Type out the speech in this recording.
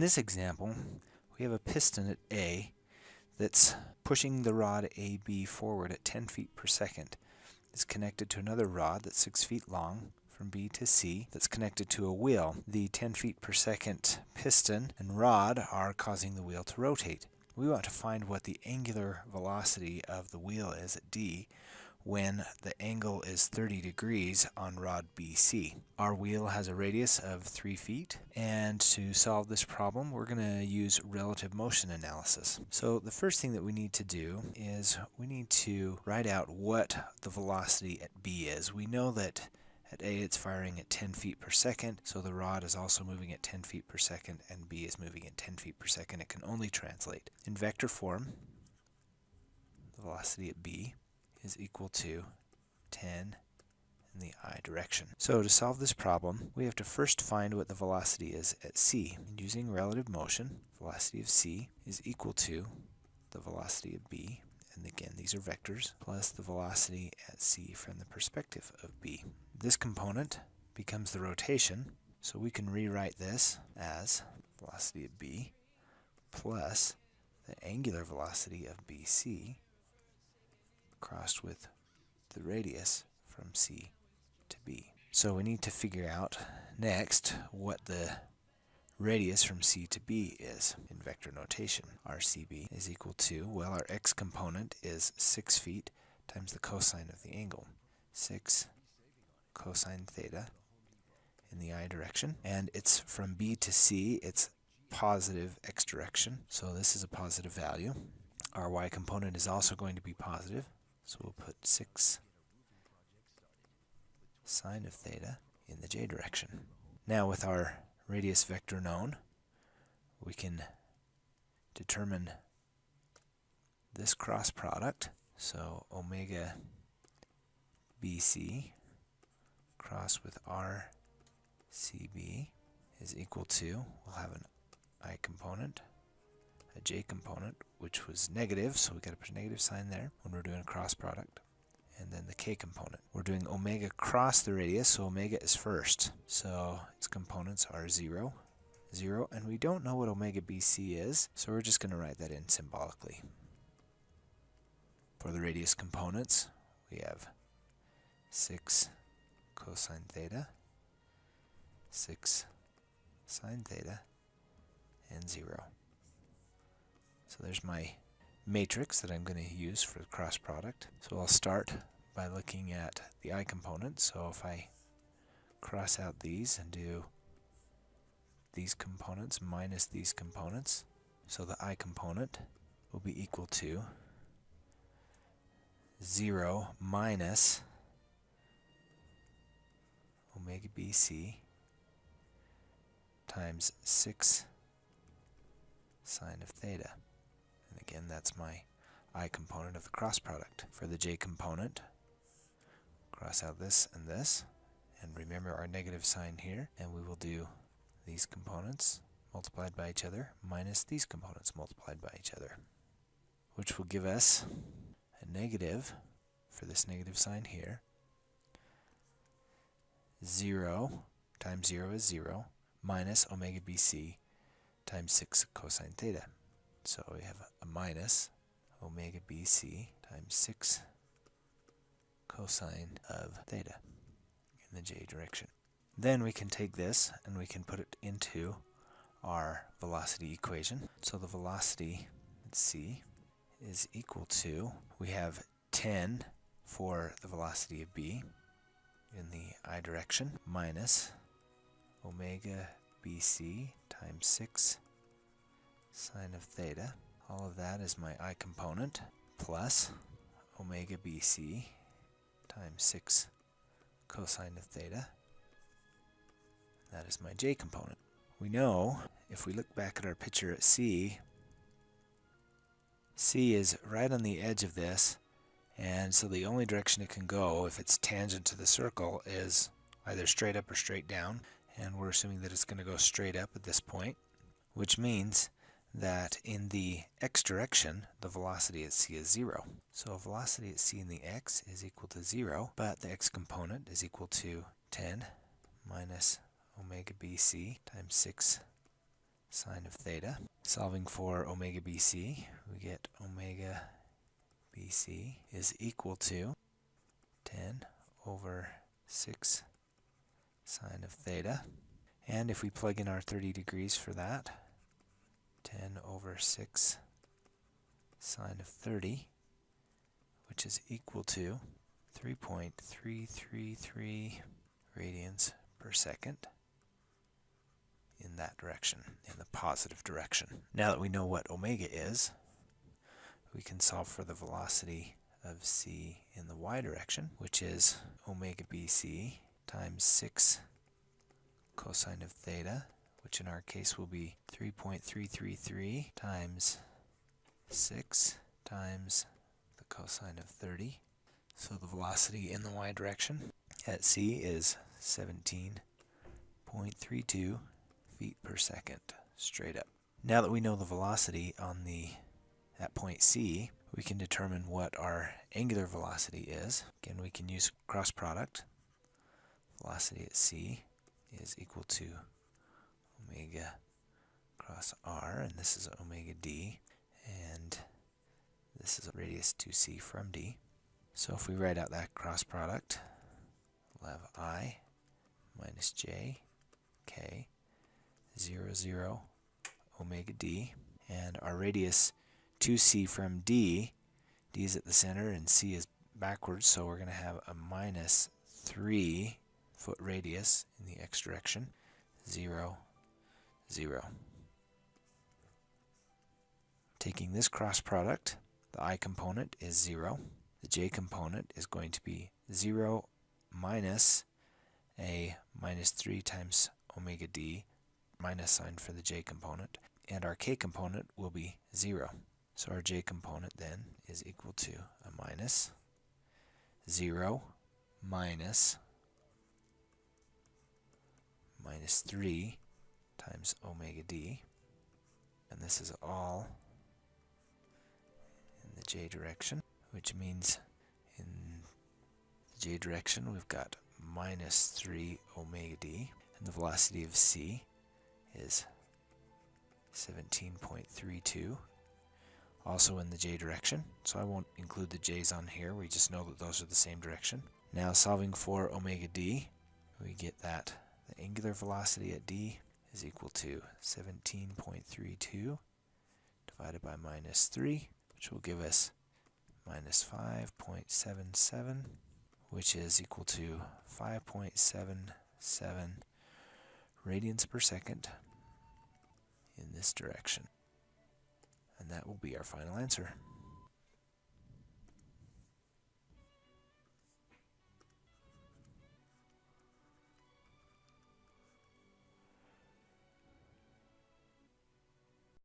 this example, we have a piston at A that's pushing the rod AB forward at 10 feet per second. It's connected to another rod that's 6 feet long from B to C that's connected to a wheel. The 10 feet per second piston and rod are causing the wheel to rotate. We want to find what the angular velocity of the wheel is at D when the angle is 30 degrees on rod BC. Our wheel has a radius of 3 feet, and to solve this problem we're going to use relative motion analysis. So the first thing that we need to do is we need to write out what the velocity at B is. We know that at A it's firing at 10 feet per second, so the rod is also moving at 10 feet per second, and B is moving at 10 feet per second. It can only translate. In vector form, the velocity at B is equal to 10 in the I direction. So to solve this problem, we have to first find what the velocity is at C. And using relative motion, velocity of C is equal to the velocity of B, and again these are vectors, plus the velocity at C from the perspective of B. This component becomes the rotation, so we can rewrite this as velocity of B plus the angular velocity of BC crossed with the radius from C to B. So we need to figure out next what the radius from C to B is in vector notation. RCB is equal to, well, our x component is 6 feet times the cosine of the angle. 6 cosine theta in the I direction, and it's from B to C, it's positive x direction, so this is a positive value. Our y component is also going to be positive, so we'll put 6 sine of theta in the j direction. Now with our radius vector known, we can determine this cross product. So omega BC cross with RCB is equal to, we'll have an I component, a j component, which was negative, so we got to put a negative sign there when we're doing a cross product, and then the k component. We're doing omega cross the radius, so omega is first, so its components are 0, 0, and we don't know what omega BC is, so we're just going to write that in symbolically. For the radius components, we have 6 cosine theta, 6 sine theta, and 0. So there's my matrix that I'm going to use for the cross product. So I'll start by looking at the I component. So if I cross out these and do these components minus these components, so the I component will be equal to 0 minus omega BC times 6 sine of theta. And again, that's my I component of the cross product. For the j component, cross out this, and remember our negative sign here, and we will do these components multiplied by each other minus these components multiplied by each other, which will give us a negative, for this negative sign here, 0 times 0 is 0, minus omega BC times 6 cosine theta. So we have a minus omega BC times 6 cosine of theta in the j direction. Then we can take this and we can put it into our velocity equation. So the velocity at C is equal to, we have 10 for the velocity of B in the I direction, minus omega BC times 6 sine of theta. All of that is my I component, plus omega BC times 6 cosine of theta. That is my j component. We know, if we look back at our picture at C, C is right on the edge of this, and so the only direction it can go, if it's tangent to the circle, is either straight up or straight down, and we're assuming that it's going to go straight up at this point, which means that in the x direction, the velocity at C is 0. So velocity at C in the x is equal to 0, but the x component is equal to 10 minus omega BC times 6 sine of theta. Solving for omega BC, we get omega BC is equal to 10 over 6 sine of theta. And if we plug in our 30 degrees for that, 10 over 6 sine of 30, which is equal to 3.333 radians per second in that direction, in the positive direction. Now that we know what omega is, we can solve for the velocity of c in the y direction, which is omega bc times 6 cosine of theta, which in our case will be 3.333 times 6 times the cosine of 30. So the velocity in the y direction at c is 17.32 feet per second, straight up. Now that we know the velocity at point C, we can determine what our angular velocity is. Again, we can use cross product. Velocity at C is equal to omega cross r, and this is omega d, and this is a radius 2c from d. So if we write out that cross product, we'll have I minus j k 0, 0 omega d, and our radius 2c from d, d is at the center and c is backwards, so we're going to have a minus 3 foot radius in the x direction, 0, 0. Taking this cross product, the I component is 0. The j component is going to be 0 minus a minus 3 times omega d, minus sign for the j component, and our k component will be 0. So our j component then is equal to a minus 0 minus 3 times omega d, and this is all in the j direction, which means in the j direction we've got minus 3 omega d, and the velocity of c is 17.32, also in the j direction, so I won't include the j's on here, we just know that those are the same direction. Now solving for omega d, we get that the angular velocity at d is equal to 17.32 divided by minus 3, which will give us minus 5.77, which is equal to 5.77 radians per second in this direction. And that will be our final answer.